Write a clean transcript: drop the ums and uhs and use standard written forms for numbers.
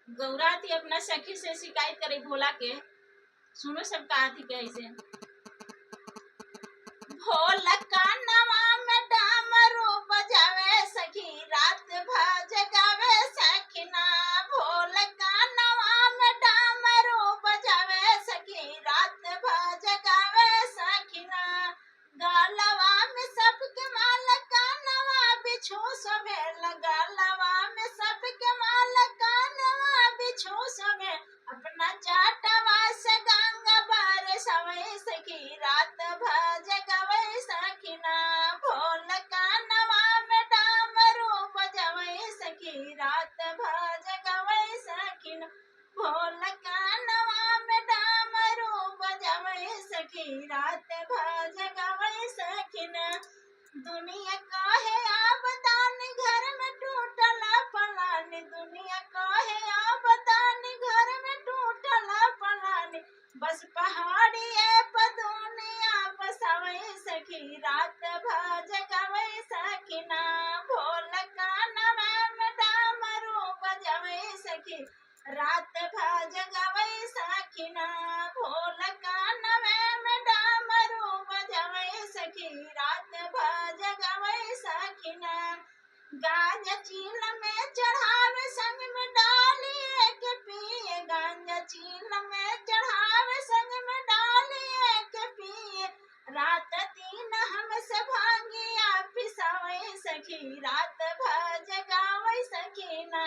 गौराती अपना सखी से शिकायत करे भोला के। सुनो सब कहा थी कैसे। भोला का नवा में डामरू बजावे सखी रात भर जगावे सखीना। भोला का नवा में डामरू बजावे सखी रात भर जगावे सखीना। गालवा में सबके माल का नवा बिछू सभे गालवा में सबके माल का नवा बिछू सभे अपना चाटवा से गंगा बार सवै सखी रात भर जगवै सखीना। भोल का नवा में डामरू बजवै सखी रात भर जगवै सखीना। भोल का नवा में डामरू बजवै सखी रात भर जगवै सखीना। दुनिया काहे आबदानी घर में टूटला पलानी। दुनिया काहे आबदानी घर में टूटला पलानी। बस पहाड़ी पर दुनिया बसवै सखी रात भर जगवै सखीना। भोल का नवा में डामरू बजवै सखी रात भर जगवै सखीना। भोल का नवा में डामरू बजवै सखी रात भर जगवै सखीना। गांजा चील में चढ़ावे संग में डालिए के पिए। गांजा चील में चढ़ावे संग में डालिए के पिए। रात दिन हमसे भांगिया पिसावै सखी रात भर जगावै सखीना।